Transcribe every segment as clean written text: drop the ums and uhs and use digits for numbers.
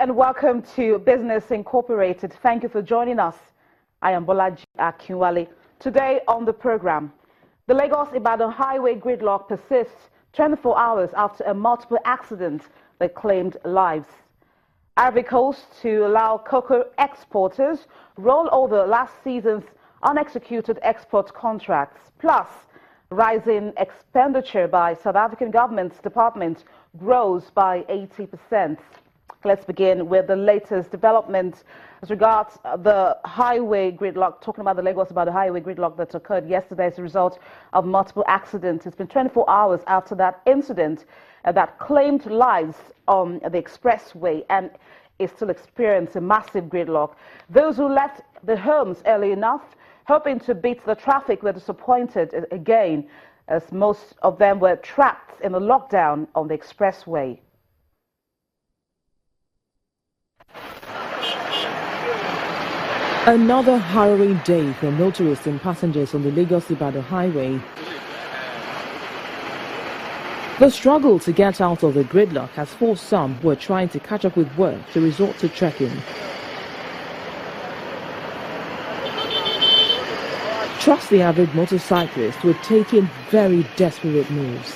and welcome to Business Incorporated. Thank you for joining us. I am Bolaji Akinwale. Today on the program, the Lagos-Ibadab highway gridlock persists 24 hours after a multiple accident that claimed lives. Ivory Coast to allow cocoa exporters roll over last season's unexecuted export contracts, plus rising expenditure by South African government's department grows by 80%. Let's begin with the latest development as regards the highway gridlock, talking about the Lagos-Ibadab highway gridlock that occurred yesterday as a result of multiple accidents. It's been 24 hours after that incident that claimed lives on the expressway and is still experiencing massive gridlock. Those who left their homes early enough, hoping to beat the traffic, were disappointed again, as most of them were trapped in the lockdown on the expressway. Another harrowing day for motorists and passengers on the Lagos-Ibadab highway. The struggle to get out of the gridlock has forced some who are trying to catch up with work to resort to trekking. Trust the average motorcyclist who are taking very desperate moves.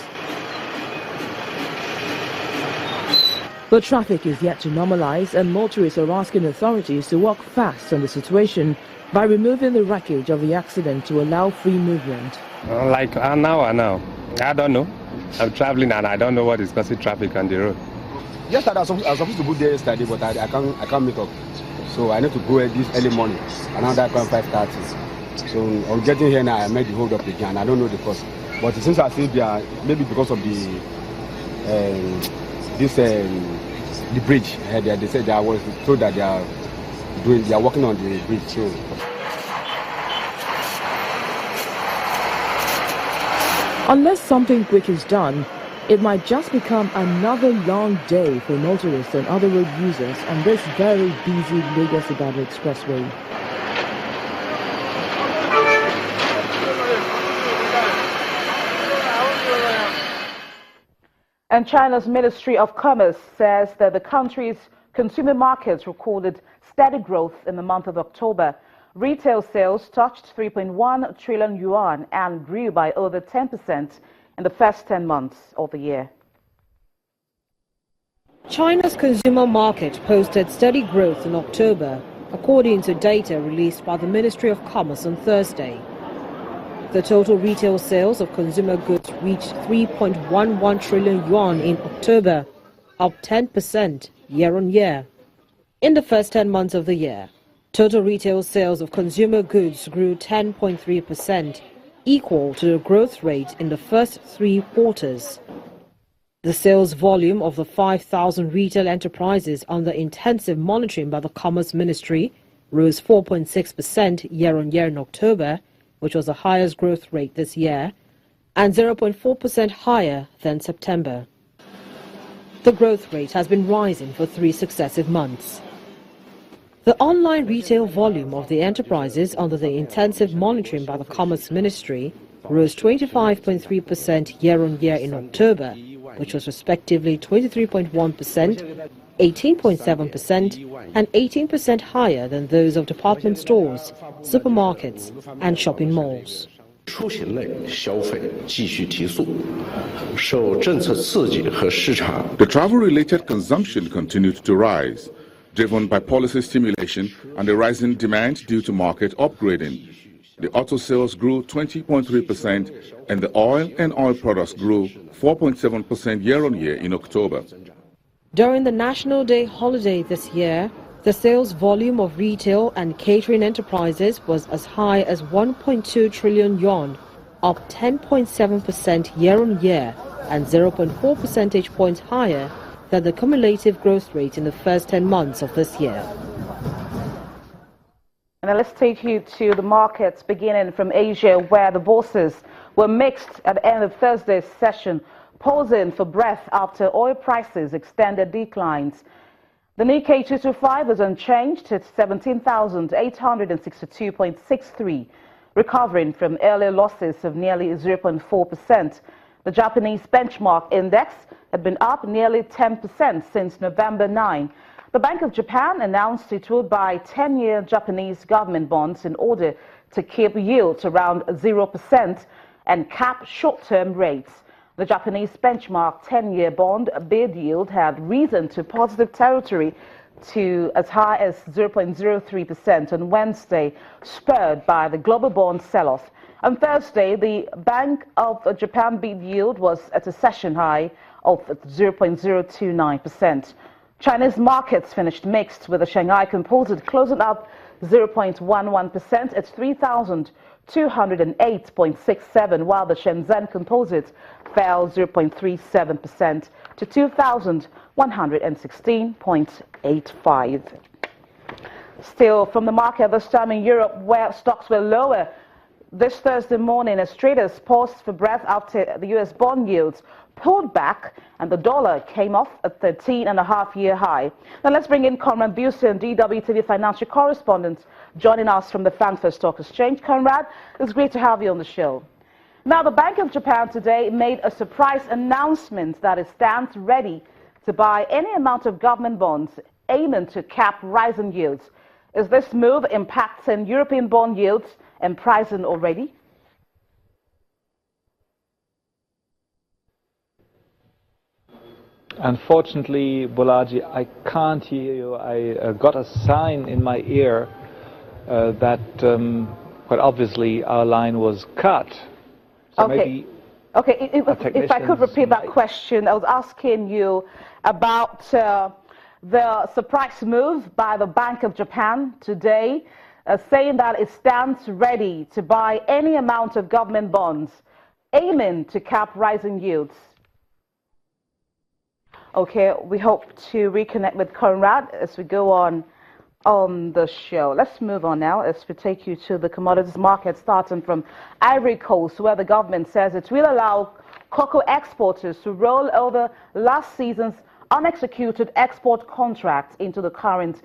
The traffic is yet to normalize, and motorists are asking authorities to work fast on the situation by removing the wreckage of the accident to allow free movement. Like an hour now. I don't know. I'm traveling and I don't know what is causing traffic on the road. Yesterday I was supposed to go there yesterday, but I can't meet up. So I need to go this early morning, around 5:30. So on getting here now, I made the hold up again. I don't know the cause, but it seems as if they are maybe because of the bridge. They said I was told that they are working on the bridge. So. Unless something quick is done, it might just become another long day for motorists and other road users on this very busy Lagos-Ibadab expressway. And China's Ministry of Commerce says that the country's consumer markets recorded steady growth in the month of October. Retail sales touched 3.1 trillion yuan and grew by over 10% in the first 10 months of the year. China's consumer market posted steady growth in October, according to data released by the Ministry of Commerce on Thursday. The total retail sales of consumer goods reached 3.11 trillion yuan in October, up 10% year-on-year. In the first 10 months of the year, total retail sales of consumer goods grew 10.3%, equal to the growth rate in the first 3 quarters. The sales volume of the 5,000 retail enterprises under intensive monitoring by the Commerce Ministry rose 4.6% year-on-year in October, which was the highest growth rate this year, and 0.4% higher than September. The growth rate has been rising for 3 successive months. The online retail volume of the enterprises under the intensive monitoring by the Commerce Ministry rose 25.3% year-on-year in October, which was respectively 23.1%, 18.7% and 18% higher than those of department stores, supermarkets and shopping malls. The travel-related consumption continued to rise, driven by policy stimulation and the rising demand due to market upgrading. The auto sales grew 20.3% and the oil and oil products grew 4.7% year-on-year in October. During the National Day holiday this year, the sales volume of retail and catering enterprises was as high as 1.2 trillion yuan, up 10.7% year-on-year and 0.4 percentage points higher than the cumulative growth rate in the first 10 months of this year. And now let's take you to the markets, beginning from Asia, where the bourses were mixed at the end of Thursday's session, pausing for breath after oil prices extended declines. The Nikkei 225 was unchanged at 17,862.63, recovering from earlier losses of nearly 0.4%. The Japanese benchmark index had been up nearly 10% since November 9, The Bank of Japan announced it would buy 10-year Japanese government bonds in order to keep yields around 0% and cap short-term rates. The Japanese benchmark 10-year bond bid yield had risen to positive territory to as high as 0.03% on Wednesday, spurred by the global bond sell-off. On Thursday, the Bank of Japan bid yield was at a session high of 0.029%. China's markets finished mixed, with the Shanghai Composite closing up 0.11% at 3,208.67, while the Shenzhen Composite fell 0.37% to 2,116.85. Still from the market this time in Europe, where stocks were lower this Thursday morning as traders paused for breath after the U.S. bond yields pulled back and the dollar came off a 13.5-year high. Now let's bring in Conrad Busen, DWTV financial correspondent, joining us from the Frankfurt Stock Exchange. Conrad, it's great to have you on the show. Now, the Bank of Japan today made a surprise announcement that it stands ready to buy any amount of government bonds aiming to cap rising yields. Is this move impacting European bond yields and pricing already? Unfortunately, Bolaji, I can't hear you. I got a sign in my ear that quite obviously our line was cut. So okay. Maybe if I could repeat that question, I was asking you about the surprise move by the Bank of Japan today, saying that it stands ready to buy any amount of government bonds, aiming to cap rising yields. Okay, we hope to reconnect with Conrad as we go on the show. Let's move on now as we take you to the commodities market, starting from Ivory Coast, where the government says it will allow cocoa exporters to roll over last season's unexecuted export contracts into the current